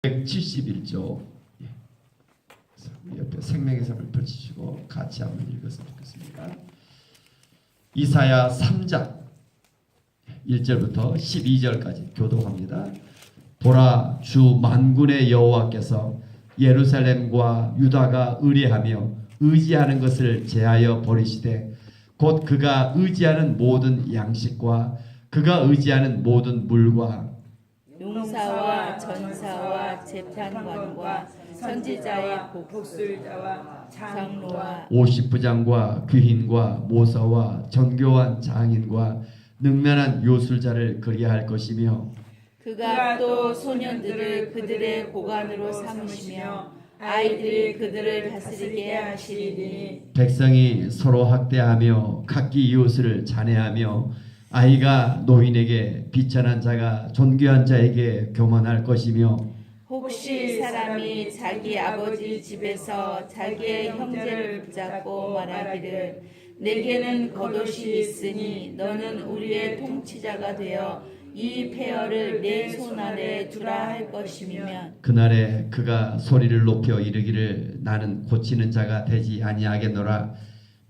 171조. 옆에 생명의 삶을 펼치시고 같이 한번 읽었으면 좋겠습니다. 이사야 3장 1절부터 12절까지 교독합니다. 보라, 주 만군의 여호와께서 예루살렘과 유다가 의뢰하며 의지하는 것을 제하여 버리시되 곧 그가 의지하는 모든 양식과 그가 의지하는 모든 물과 용사와 전사와 재판관과 선지자의 복술자와 장로와 50부장과 귀인과 모사와 전교한 장인과 능란한 요술자를 그리할 것이며 그가 또 소년들을 그들의 고관으로 삼으시며 아이들이 그들을 다스리게 하시리니 백성이 서로 학대하며 각기 이웃을 잔해하며 아이가 노인에게 비천한 자가 존귀한 자에게 교만할 것이며 혹시 사람이 자기 아버지 집에서 자기의 형제를 붙잡고 말하기를 내게는 겉옷이 있으니 너는 우리의 통치자가 되어 이 폐허를 내 손 아래 두라 할 것이면 그날에 그가 소리를 높여 이르기를 나는 고치는 자가 되지 아니하겠노라.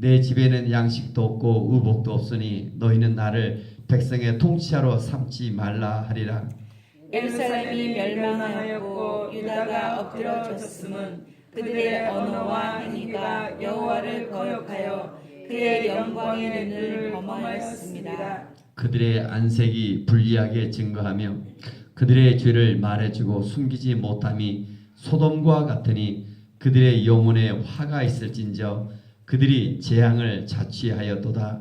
내 집에는 양식도 없고 의복도 없으니 너희는 나를 백성의 통치자로 삼지 말라 하리라. 예루살렘이 멸망하였고 유다가 엎드러졌음은 그들의 언어와 행위가 여호와를 거역하여 그의 영광의 눈을 범하였습니다. 그들의 안색이 불리하게 증거하며 그들의 죄를 말해주고 숨기지 못함이 소돔과 같으니 그들의 영혼에 화가 있을진저 그들이 재앙을 자취하였도다.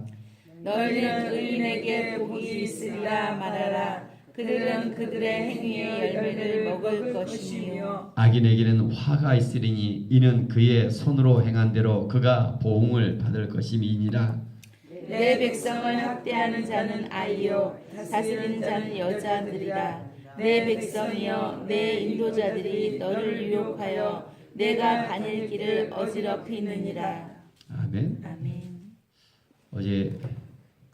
너희는 의인에게 복이 있으리라 말하라. 그들은 그들의 행위의 열매를 먹을 것이며 악인에게는 화가 있으리니 이는 그의 손으로 행한 대로 그가 보응을 받을 것임이니라. 내 백성을 학대하는 자는 아이요 다스리는 자는 여자들이라. 내 백성이여 내 인도자들이 너를 유혹하여 내가 다닐 길을 어지럽히느니라. 아멘. 아멘. 어제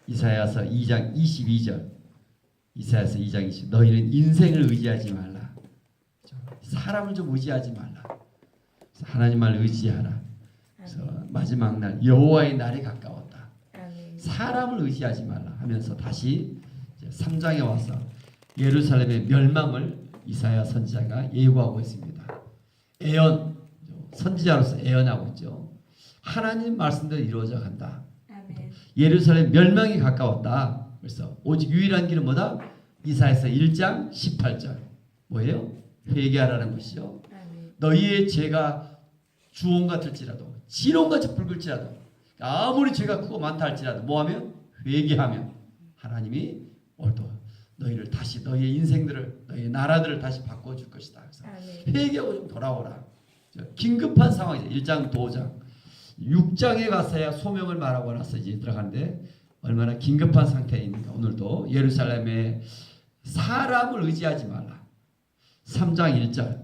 이사야서 2장 22절 이사야서 2장 20 너희는 인생을 의지하지 말라. 사람을 좀 의지하지 말라. 하나님을 의지하라. 그래서 마지막 날 여호와의 날이 가까웠다. 사람을 의지하지 말라 하면서 다시 3장에 와서 예루살렘의 멸망을 이사야 선지자가 예고하고 있습니다. 애언 선지자로서 애언하고 있죠. 하나님 말씀대로 이루어져 간다. 예루살렘 멸망이 가까웠다. 그래서 오직 유일한 길은 뭐다? 이사야서 1장 18절 뭐예요? 회개하라는 것이죠. 너희의 죄가 주홍 같을지라도 진홍같이 붉을지라도 아무리 죄가 크고 많다 할지라도 뭐하면? 회개하면 하나님이 오늘도 너희를 다시 너희의 인생들을 너희의 나라들을 다시 바꿔줄 것이다. 그래서 회개하고 좀 돌아오라. 긴급한 상황이죠. 1장 2장 6장에 가서야 소명을 말하고 나서 이제 들어가는데 얼마나 긴급한 상태에 있는가. 오늘도 예루살렘에 사람을 의지하지 말라. 3장 1절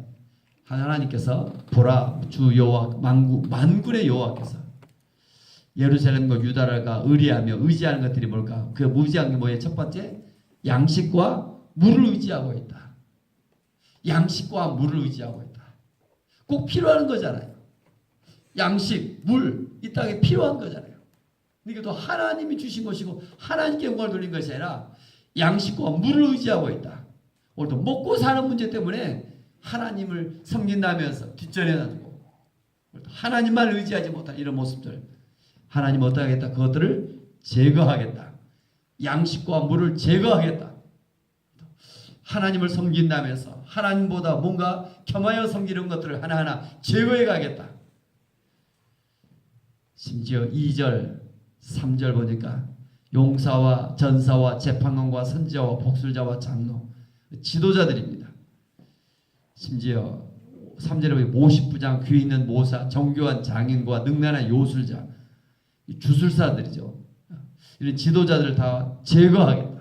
하나님께서 보라 주 여호와 만군의 여호와께서 예루살렘과 유다가 의리하며 의지하는 것들이 뭘까? 그 의지한 게 뭐예요? 첫 번째 양식과 물을 의지하고 있다. 양식과 물을 의지하고 있다. 꼭 필요한 거잖아요. 양식, 물, 이 땅에 필요한 거잖아요. 이게 또 하나님이 주신 것이고 하나님께 영광을 돌린 것이 아니라 양식과 물을 의지하고 있다. 오늘도 먹고 사는 문제 때문에 하나님을 섬긴다면서 뒷전에 놔두고 하나님만 의지하지 못한 이런 모습들 하나님 어떻게 하겠다? 그것들을 제거하겠다. 양식과 물을 제거하겠다. 하나님을 섬긴다면서 하나님보다 뭔가 겸하여 섬기는 것들을 하나하나 제거해 가겠다. 심지어 2절 3절 보니까 용사와 전사와 재판관과 선지자와 복술자와 장로 지도자들입니다. 심지어 3절에 보면 50부장 귀 있는 모사 정교한 장인과 능란한 요술자 주술사들이죠. 이런 지도자들을 다 제거하겠다.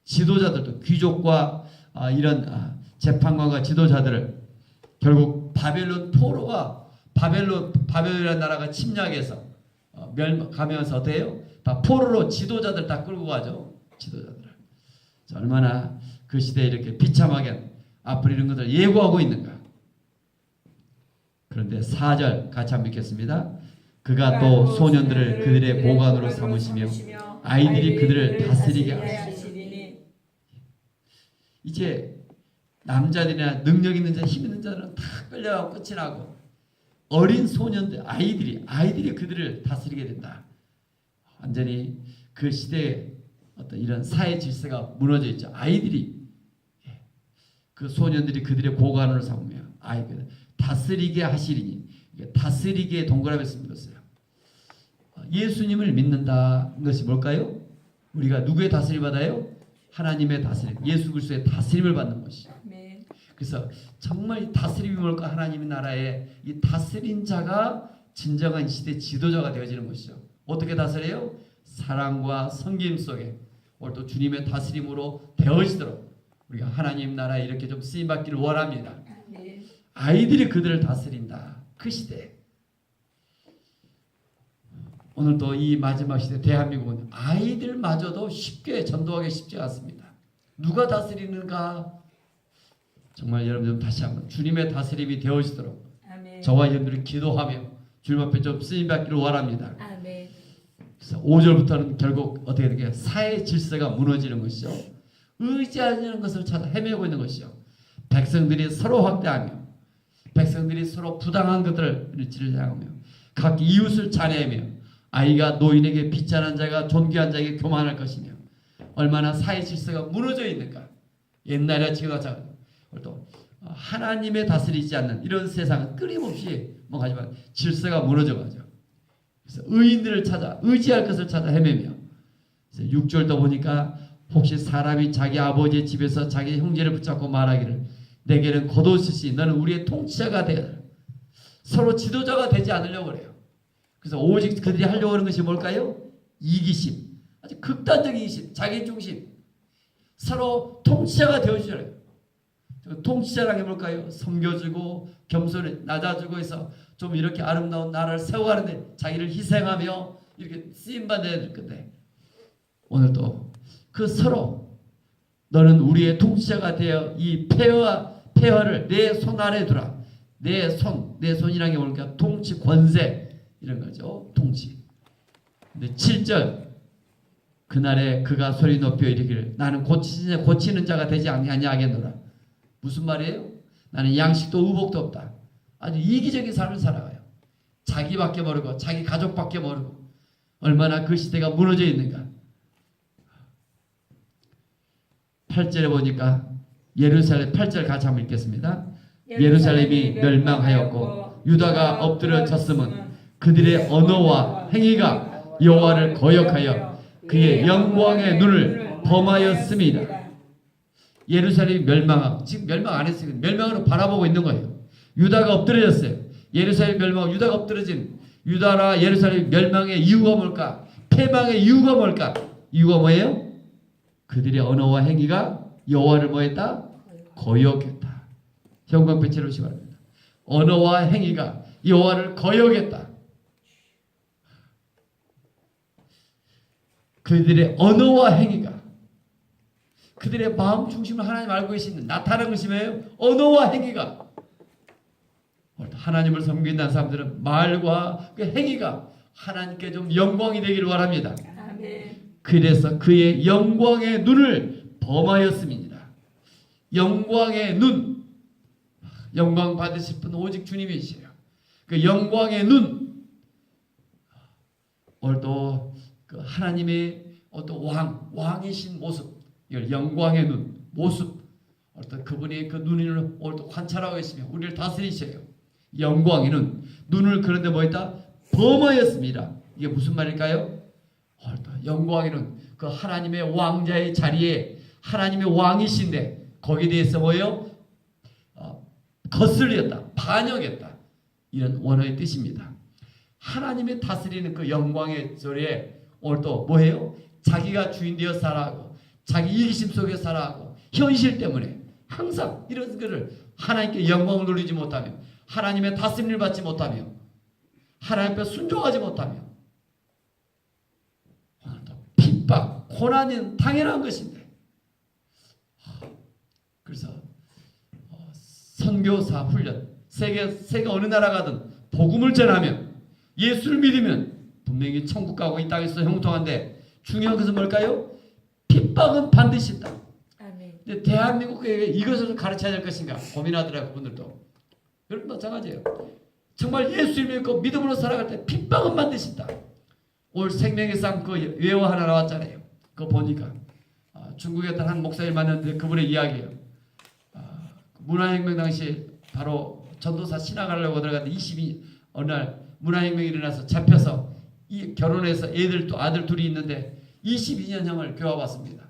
지도자들도 귀족과 재판관과 지도자들을 결국 바벨론 포로가 바벨론이라는 나라가 침략해서 가면서 어때요? 다 포로로 지도자들 다 끌고 가죠. 지도자들. 얼마나 그 시대에 이렇게 비참하게 앞으로 이런 것을 예고하고 있는가? 그런데 4절 같이 한번 읽겠습니다. 그가 또 소년들을 그들의 보관으로 삼으시며 아이들이 그들을 다스리게 하시리니. 이제 남자들이나 능력 있는 자, 힘 있는 자들은 다 끌려가고 끝이 나고 어린 소년들, 아이들이 그들을 다스리게 된다. 완전히 그 시대에 어떤 이런 사회 질서가 무너져 있죠. 아이들이, 그 소년들이 그들의 고관으로 삼으며 아이들 다스리게 하시리니. 다스리게 동그라미 쓴것이요. 예수님을 믿는다는 것이 뭘까요? 우리가 누구의 다스림 받아요? 하나님의 다스림, 예수 그리스도의 다스림을 받는 것이죠. 그래서 정말 이 다스림이 뭘까? 하나님의 나라에 이 다스린 자가 진정한 시대 지도자가 되어지는 것이죠. 어떻게 다스려요? 사랑과 섬김 속에 오늘 또 주님의 다스림으로 되어지도록 우리가 하나님 나라에 이렇게 좀 쓰임받기를 원합니다. 아이들이 그들을 다스린다. 그 시대. 오늘도 이 마지막 시대 대한민국은 아이들마저도 쉽게 전도하기 쉽지 않습니다. 누가 다스리는가? 정말 여러분 다시 한번 주님의 다스림이 되어지도록 저와 여러분들이 기도하며 주님 앞에 좀 쓰임받기를 원합니다. 그래서 5절부터는 결국 어떻게 되게 사회 질서가 무너지는 것이죠. 의지하는 것을 찾아 헤매고 있는 것이죠. 백성들이 서로 확대하며 백성들이 서로 부당한 것들을 질량하며 각 이웃을 잔해하며 아이가 노인에게 비천한 자가 존귀한 자에게 교만할 것이며 얼마나 사회 질서가 무너져 있는가. 옛날에 지금과 또 하나님의 다스리지 않는 이런 세상은 끊임없이 하지만 질서가 무너져 가죠. 그래서 의인들을 찾아 의지할 것을 찾아 헤매며 그래서 6절도 보니까 혹시 사람이 자기 아버지의 집에서 자기 형제를 붙잡고 말하기를 내게는 겉옷이시 너는 우리의 통치자가 되어라. 서로 지도자가 되지 않으려고 그래요. 그래서 오직 그들이 하려고 하는 것이 뭘까요? 이기심, 아주 극단적인 이기심, 자기 중심, 서로 통치자가 되어주잖아요. 통치자라는 게 뭘까요? 섬겨주고 겸손히 낮아주고 해서 좀 이렇게 아름다운 나라를 세워가는데 자기를 희생하며 이렇게 쓰임받아야 될 건데 오늘 또 그 서로 너는 우리의 통치자가 되어 이 폐허를 내 손 아래 두라. 내 손이라는 게 뭘까? 통치 권세 이런 거죠. 통치. 근데 7절 그날에 그가 소리 높여 이르기를 나는 고치는 자가 되지 아니하겠노라. 무슨 말이에요? 나는 양식도 의복도 없다. 아주 이기적인 삶을 살아가요. 자기밖에 모르고 자기 가족밖에 모르고 얼마나 그 시대가 무너져 있는가. 8절에 보니까 예루살렘 8절 같이 한번 읽겠습니다. 예루살렘이 멸망하였고 유다가 엎드려졌음은 그들의 언어와 행위가 여호와를 거역하여 그의 영광의 눈을 범하였습니다. 예루살렘이 멸망하고 지금 멸망 안 했어요. 멸망으로 바라보고 있는 거예요. 유다가 엎드려졌어요. 예루살렘 멸망하고 유다가 엎드려진 유다나 예루살렘 멸망의 이유가 뭘까? 패망의 이유가 뭘까? 이유가 뭐예요? 그들의 언어와 행위가 여호와를 뭐했다? 거역했다. 형광빛으로 보시기 바랍니다. 언어와 행위가 여호와를 거역했다. 그들의 언어와 행위가 그들의 마음 중심을 하나님 알고 계시는 나타나는 것이 뭐예요? 언어와 행위가 하나님을 섬긴다는 사람들은 말과 그 행위가 하나님께 좀 영광이 되기를 원합니다. 아멘. 그래서 그의 영광의 눈을 범하였음이니라. 영광의 눈, 영광 받으실 분은 오직 주님이시에요. 그 영광의 눈, 오늘 또 그 하나님의 어떤 왕이신 모습, 이걸 영광의 눈, 모습, 어떤 그분의 그 눈을 오늘 또 관찰하고 계시며 우리를 다스리셔요. 영광의 눈을 그런데 뭐했다? 범하였습니다. 이게 무슨 말일까요? 영광의 눈, 그 하나님의 왕자의 자리에 하나님의 왕이신데 거기에 대해서 뭐예요? 거슬렸다, 반역했다. 이런 원어의 뜻입니다. 하나님의 다스리는 그 영광의 자리에 오늘 또 뭐예요? 자기가 주인 되어 살아가고 자기 이기심 속에 살아가고 현실 때문에 항상 이런 것을 하나님께 영광을 누리지 못하며 하나님의 다스림을 받지 못하며 하나님 앞에 순종하지 못하며 핍박, 고난은 당연한 것인데 그래서 선교사 훈련, 세계 어느 나라 가든 복음을 전하면 예수를 믿으면 분명히 천국 가고 이 땅에서 형통한데 중요한 것은 뭘까요? 핍박은 반드시 있다. 아멘. 근데 대한민국에게 이것을 가르쳐야 될 것인가 고민하더라고요. 그분들도. 여러분 마찬가지예요. 정말 예수를 믿고 믿음으로 살아갈 때 핍박은 반드시 있다. 올 생명의 상 그 외화 하나 나왔잖아요. 그거 보니까 중국에 어떤 한 목사님 만났는데 그분의 이야기예요. 문화혁명 당시 바로 전도사 신학하려고 들어갔는데 어느 날 문화혁명이 일어나서 잡혀서 결혼해서 아들 둘이 있는데 22년형을 교화받습니다.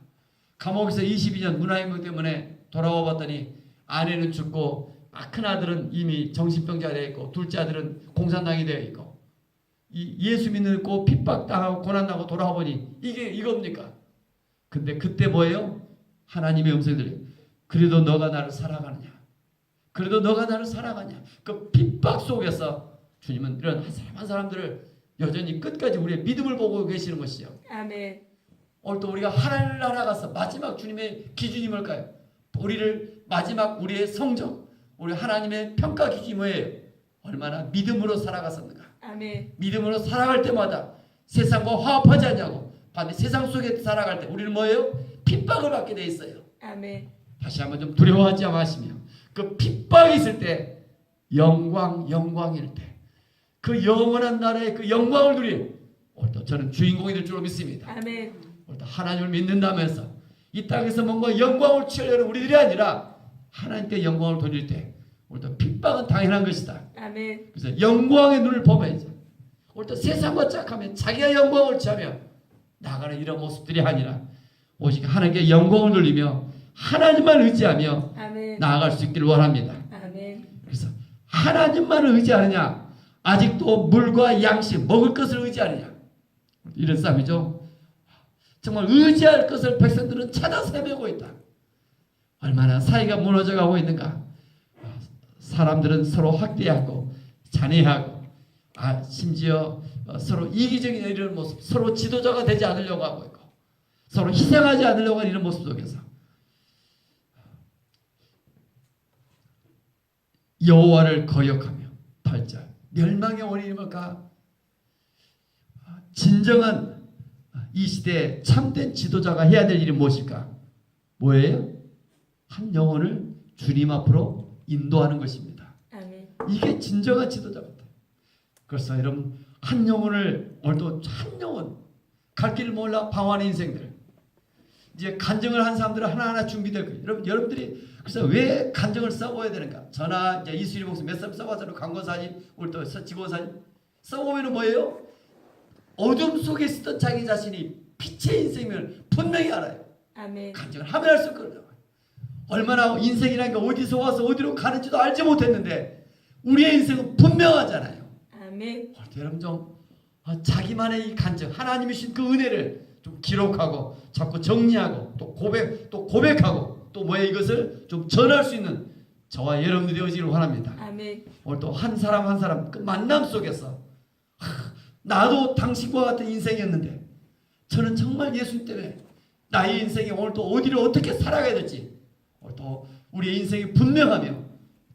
감옥에서 22년 문화혁명 때문에 돌아와 봤더니 아내는 죽고 큰 아들은 이미 정신병자가 되어 있고 둘째 아들은 공산당이 되어 있고 예수 믿고 핍박당하고 고난당하고 돌아와 보니 이겁니까? 근데 그때 뭐예요? 하나님의 음성이 들려요. 그래도 너가 나를 사랑하느냐? 그래도 너가 나를 사랑하냐? 그 핍박 속에서 주님은 이런 한 사람들을 여전히 끝까지 우리의 믿음을 보고 계시는 것이죠. 아멘. 오늘 또 우리가 하나님 나라 가서 마지막 주님의 기준이 뭘까요? 마지막 우리의 성적, 우리 하나님의 평가 기준이 뭐예요? 얼마나 믿음으로 살아갔었는가? 아멘. 믿음으로 살아갈 때마다 세상과 화합하지 않냐고. 반대 세상 속에 살아갈 때 우리는 뭐예요? 핍박을 받게 돼 있어요. 아멘. 다시 한번 좀 두려워하지 마시며 그 핍박이 있을 때 영광일 때 그 영원한 나라의 그 영광을 누릴 오늘도 저는 주인공이 될 줄로 믿습니다. 아멘. 오늘도 하나님을 믿는다면서 이 땅에서 뭔가 영광을 취하려는 우리들이 아니라 하나님께 영광을 돌릴 때 오늘도 핍박은 당연한 것이다. 아멘. 그래서 영광의 눈을 보면서 오늘도 세상과 짝하면 자기가 영광을 취하며 나가는 이런 모습들이 아니라 오직 하나님께 영광을 돌리며 하나님만 의지하며 아멘. 나아갈 수 있기를 원합니다. 아멘. 그래서 하나님만을 의지하느냐 아직도 물과 양식 먹을 것을 의지하느냐 이런 싸움이죠. 정말 의지할 것을 백성들은 찾아서 헤매고 있다. 얼마나 사이가 무너져가고 있는가. 사람들은 서로 학대하고 잔해하고 심지어 서로 이기적인 이런 모습, 서로 지도자가 되지 않으려고 하고 있고 서로 희생하지 않으려고 하는 이런 모습 속에서 여호와를 거역하며 8절 멸망의 원인이 뭘까? 진정한 이 시대에 참된 지도자가 해야 될 일이 무엇일까? 뭐예요? 한 영혼을 주님 앞으로 인도하는 것입니다. 아멘. 이게 진정한 지도자입니다. 그래서 여러분 한 영혼을 오늘도 한 영혼 갈 길을 몰라 방황하는 인생들 이제 간증을 한 사람들은 하나하나 준비될 거예요. 여러분들이 그래서 왜 간증을 써봐야 되는가? 저나 이제 이수리 목사 몇 사람 써봤잖아요. 강권사님, 우리 또 직원사님 써보면 뭐예요? 어둠 속에 있었던 자기 자신이 빛의 인생을 분명히 알아요. 아멘. 간증을 하면 할수록 그러죠. 얼마나 인생이라는 게 어디서 와서 어디로 가는지도 알지 못했는데 우리의 인생은 분명하잖아요. 아멘. 여러분 좀 자기만의 이 간증, 하나님이 주신 그 은혜를 좀 기록하고 자꾸 정리하고 또 고백하고 또 뭐에 이것을 좀 전할 수 있는 저와 여러분들이 되어지기를 원합니다. 아멘. 오늘 또 한 사람 그 만남 속에서 나도 당신과 같은 인생이었는데 저는 정말 예수님 때문에 나의 인생이 오늘 또 어디를 어떻게 살아가야 될지 오늘 또 우리의 인생이 분명하며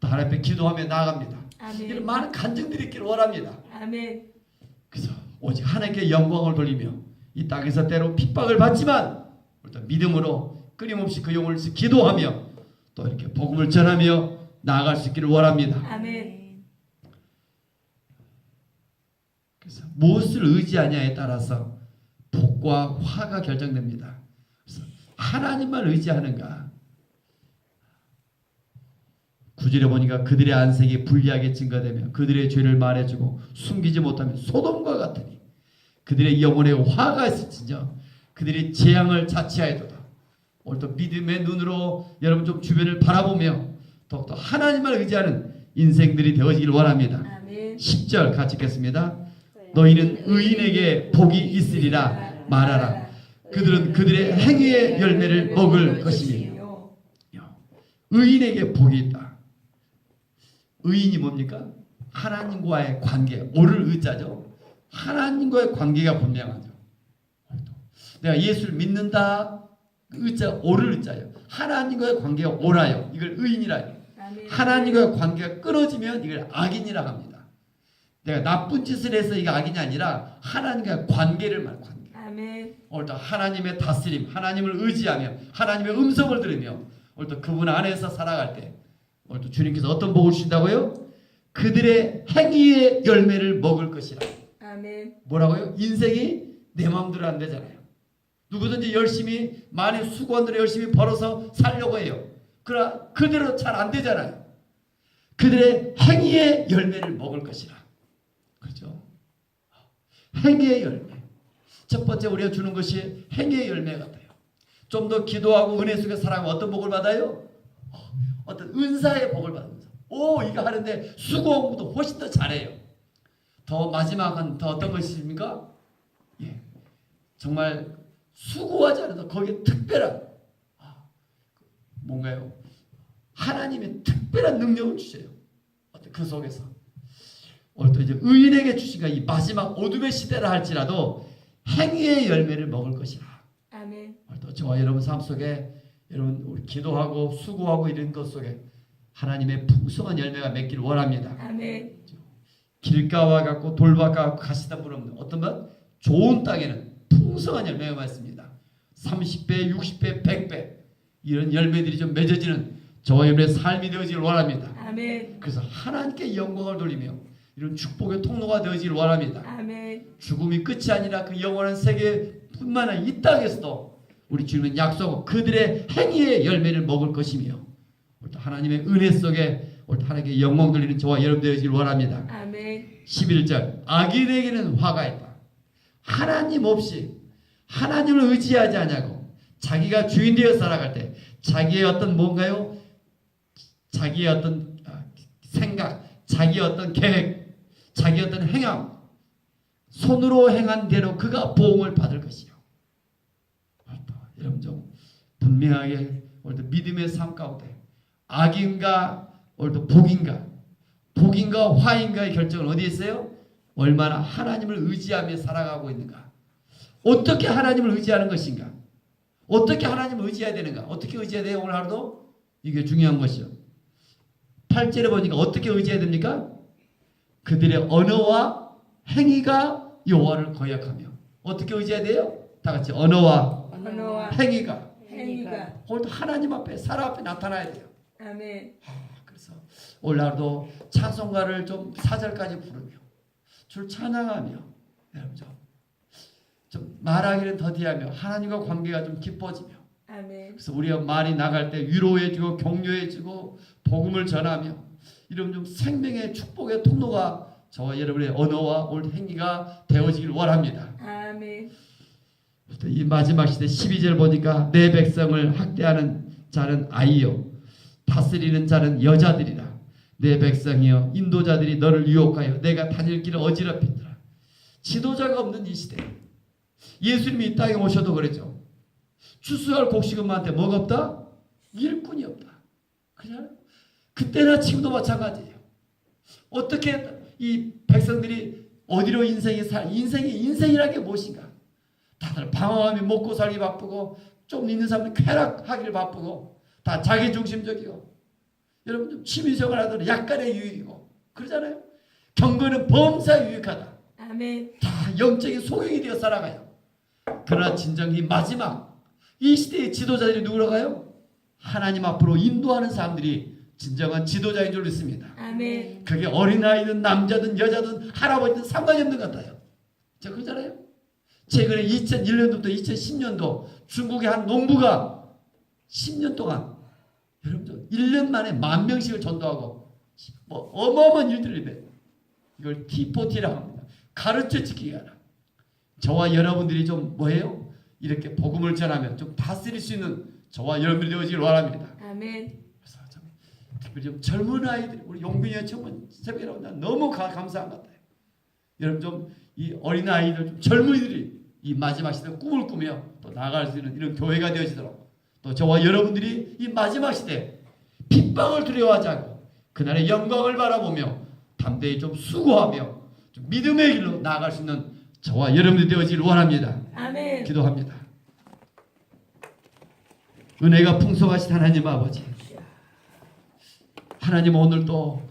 또 하나님 앞에 기도하며 나아갑니다. 아멘. 이런 많은 간증들이 있기를 원합니다. 아멘. 그래서 오직 하나님께 영광을 돌리며 이 땅에서 때로 핍박을 받지만 또 믿음으로 끊임없이 그 영혼을 기도하며 또 이렇게 복음을 전하며 나아갈 수 있기를 원합니다. 아멘. 그래서 무엇을 의지하냐에 따라서 복과 화가 결정됩니다. 그래서 하나님만 의지하는가? 9절에 보니까 그들의 안색이 불리하게 증가되며 그들의 죄를 말해주고 숨기지 못하면 소돔과 같으니 그들의 영혼에 화가 있을지며 그들이 재앙을 자취하여도다. 오늘 또 믿음의 눈으로 여러분 좀 주변을 바라보며 더욱더 하나님만 의지하는 인생들이 되어지길 원합니다. 아멘. 10절 같이 읽겠습니다. 너희는 의인에게 복이 있으리라 말하라. 그들은 그들의 행위의 열매를 먹을 것이며. 의인에게 복이 있다. 의인이 뭡니까? 하나님과의 관계, 오를 의자죠. 하나님과의 관계가 분명하죠. 내가 예수를 믿는다. 의자, 오를 의자요. 하나님과의 관계가 오라요. 이걸 의인이라요. 아멘. 하나님과 관계가 끊어지면 이걸 악인이라고 합니다. 내가 나쁜 짓을 해서 이게 악인이 아니라 하나님과 관계를 말 관계. 아멘. 오늘도 하나님의 다스림, 하나님을 의지하며 하나님의 음성을 들으며 오늘도 그분 안에서 살아갈 때 오늘도 주님께서 어떤 복을 주신다고요? 그들의 행위의 열매를 먹을 것이라. 아멘. 뭐라고요? 인생이 내 마음대로 안 되잖아요. 누구든지 열심히 많이 수고원들을 열심히 벌어서 살려고 해요. 그러나 그대로 잘 안 되잖아요. 그들의 행위의 열매를 먹을 것이라. 그렇죠? 행위의 열매. 첫 번째 우리가 주는 것이 행위의 열매 같아요. 좀 더 기도하고 은혜 속에 살아가면 어떤 복을 받아요? 어떤 은사의 복을 받습니다. 오, 이거 하는데 수고하고도 훨씬 더 잘해요. 더 마지막은 더 어떤 것입니까? 예, 정말 수고하지 않아도 거기에 특별한 뭔가요? 하나님의 특별한 능력을 주셔요. 그 속에서 오늘 또 이제 의인에게 주신가 이 마지막 어둠의 시대라 할지라도 행위의 열매를 먹을 것이라. 아멘. 오늘 또 저와 여러분 삶 속에 여러분 우리 기도하고 수고하고 이런 것 속에 하나님의 풍성한 열매가 맺기를 원합니다. 아멘. 길가와 같고 돌밭과 같고 가시다 보면 어떤 것? 좋은 땅에는 풍성한 열매가 많습니다. 30배, 60배, 100배 이런 열매들이 좀 맺어지는 저와 여러분의 삶이 되어지길 원합니다. 아멘. 그래서 하나님께 영광을 돌리며 이런 축복의 통로가 되어지길 원합니다. 아멘. 죽음이 끝이 아니라 그 영원한 세계뿐만 아니라 이 땅에서도 우리 주님은 약속하고 그들의 행위의 열매를 먹을 것이며 하나님의 은혜 속에 하나님께 영광 돌리는 저와 여러분 되어지길 원합니다. 아멘. 11절 악인에게는 화가 있다. 하나님 없이 하나님을 의지하지 않냐고 자기가 주인 되어 살아갈 때 자기의 어떤 뭔가요? 자기의 어떤 생각, 자기의 어떤 계획, 자기의 어떤 행함 손으로 행한 대로 그가 보응을 받을 것이요. 여러분 좀 분명하게 오늘도 믿음의 삶 가운데 악인가 오늘도 복인가 화인가의 결정은 어디에 있어요? 얼마나 하나님을 의지하며 살아가고 있는가. 어떻게 하나님을 의지하는 것인가. 어떻게 하나님을 의지해야 되는가. 어떻게 의지해야 돼요? 오늘 하루도 이게 중요한 것이요. 8절에 보니까 어떻게 의지해야 됩니까? 그들의 언어와 행위가 여호와를 거역하며. 어떻게 의지해야 돼요? 다 같이 언어와 행위가 오늘도 하나님 앞에 사람 앞에 나타나야 돼요. 아멘. 그래서 오늘 하루도 찬송가를 좀 4절까지 부르며 주를 찬양하며 여러분 좀 말하기는 더디하며 하나님과 관계가 좀 깊어지며 아멘. 그래서 우리가 말이 나갈 때 위로해주고 격려해주고 복음을 전하며 이런 좀 생명의 축복의 통로가 저와 여러분의 언어와 오늘 행위가 되어지길 원합니다. 아멘. 이 마지막 시대 12절 보니까 내 백성을 학대하는 자는 아이요 다스리는 자는 여자들이라. 내 백성이여 인도자들이 너를 유혹하여 내가 다닐 길을 어지럽히더라. 지도자가 없는 이 시대 예수님이 이 땅에 오셔도 그랬죠. 추수할 곡식음한테 뭐가 없다? 일꾼이 없다. 그냥 그때나 지금도 마찬가지예요. 어떻게 이 백성들이 어디로 인생이라는 게 무엇인가? 다들 방황하며 먹고 살기 바쁘고 좀 있는 사람은 쾌락하기를 바쁘고 다 자기중심적이고 여러분 좀 취미생활 하더라도 약간의 유익이고 그러잖아요. 경건은 범사에 유익하다. 아멘. 다 영적인 소경이 되어 살아가요. 그러나 진정 이 마지막 이 시대의 지도자들이 누구로 가요? 하나님 앞으로 인도하는 사람들이 진정한 지도자인 줄 믿습니다. 아멘. 그게 어린아이든 남자든 여자든 할아버지든 상관이 없는 것 같아요. 자, 그러잖아요. 최근에 2001년도부터 2010년도 중국의 한 농부가 10년 동안 여러분들 1년 만에 10,000명씩을 전도하고 뭐 어마어마한 일들이 돼. 이걸 T40라고 합니다. 가르쳐 지키기 하라. 저와 여러분들이 좀 뭐예요? 이렇게 복음을 전하면 좀 다스릴 수 있는 저와 여러분들이 되어지길 원합니다. 아멘. 그래서 좀 특별히 좀 젊은 아이들 우리 용빈이와 처음 새벽에 나온다 너무 감사한 것 같아요. 여러분 좀 이 어린 아이들 좀 젊은이들이 이 마지막 시대 꿈을 꾸며 또 나아갈 수 있는 이런 교회가 되어지도록 또 저와 여러분들이 이 마지막 시대 핍박을 두려워하지 않고 그날의 영광을 바라보며 담대히 좀 수고하며 좀 믿음의 길로 나아갈 수 있는 저와 여러분들이 되어지길 원합니다. 아멘. 기도합니다. 은혜가 풍성하신 하나님 아버지 하나님 오늘도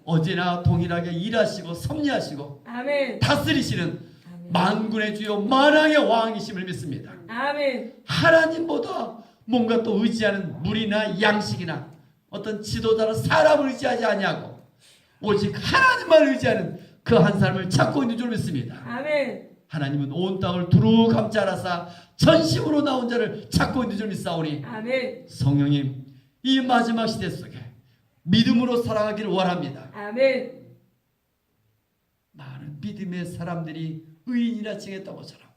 어제나 동일하게 일하시고 섭리하시고 아멘. 다스리시는 아멘. 만군의 주요 만왕의 왕이심을 믿습니다. 아멘. 하나님보다 뭔가 또 의지하는 물이나 양식이나 어떤 지도자나 사람을 의지하지 아니하고 오직 하나님만 의지하는 그 한 사람을 찾고 있는 줄 믿습니다. 아멘. 하나님은 온 땅을 두루 감지 않아사 전심으로 나온 자를 찾고 있는 줄 믿사오니 아멘. 성령님 이 마지막 시대 속에 믿음으로 살아가기를 원합니다. 아멘. 많은 믿음의 사람들이 의인이라 칭했던 것처럼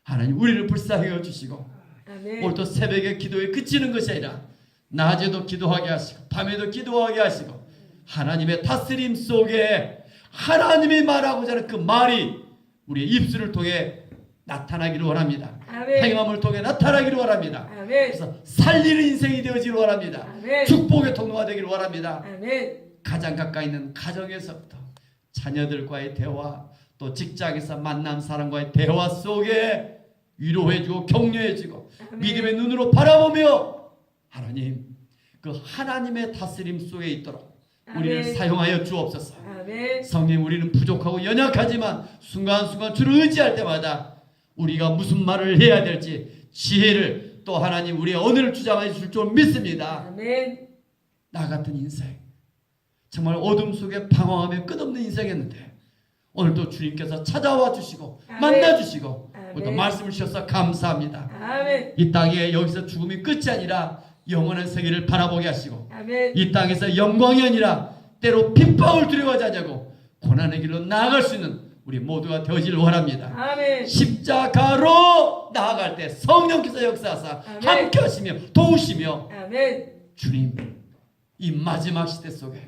하나님 우리를 불쌍히 여주시고 아멘. 오늘도 새벽에 기도에 그치는 것이 아니라 낮에도 기도하게 하시고 밤에도 기도하게 하시고 하나님의 다스림 속에 하나님이 말하고자 하는 그 말이 우리의 입술을 통해 나타나기를 원합니다. 아멘. 행함을 통해 나타나기를 원합니다. 아멘. 그래서 살리는 인생이 되어지기를 원합니다. 아멘. 축복의 통로가 되기를 원합니다. 아멘. 가장 가까이 있는 가정에서부터 자녀들과의 대화, 또 직장에서 만난 사람과의 대화 속에 위로해주고 격려해주고 아멘. 믿음의 눈으로 바라보며 하나님 그 하나님의 다스림 속에 있도록 우리를 아멘. 사용하여 주옵소서. 아멘. 성령 우리는 부족하고 연약하지만 순간순간 주를 의지할 때마다 우리가 무슨 말을 해야 될지 지혜를 또 하나님 우리의 언어를 주장해 줄 줄 믿습니다. 아멘. 나 같은 인생 정말 어둠 속에 방황하며 끝없는 인생이었는데 오늘도 주님께서 찾아와 주시고 아멘. 만나 주시고 아멘. 오늘도 말씀을 주셔서 감사합니다. 아멘. 이 땅에 여기서 죽음이 끝이 아니라 영원한 세계를 바라보게 하시고 아멘. 이 땅에서 영광이 아니라 때로 핍박을 두려워하지 않냐고 고난의 길로 나아갈 수 있는 우리 모두가 되어지를 원합니다. 아멘. 십자가로 나아갈 때 성령께서 역사하사 아멘. 함께 하시며 도우시며 아멘. 주님 이 마지막 시대 속에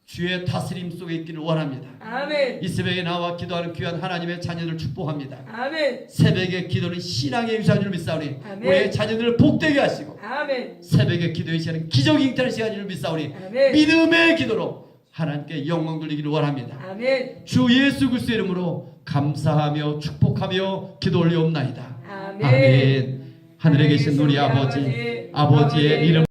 주의 다스림 속에 있기를 원합니다. 아멘. 이 새벽에 나와 기도하는 귀한 하나님의 자녀들을 축복합니다. 아멘. 새벽에 기도는 신앙의 유산을 믿사오니 아멘. 우리의 자녀들을 복되게 하시고 아멘. 새벽에 기도의 시간은 기적이 잉태하는 시간을 믿사오니 아멘. 믿음의 기도로 하나님께 영광 돌리기를 원합니다. 아멘. 주 예수 그리스도의 이름으로 감사하며 축복하며 기도 올리옵나이다. 아멘. 아멘. 하늘에 계신 우리 아버지, 아버지의 이름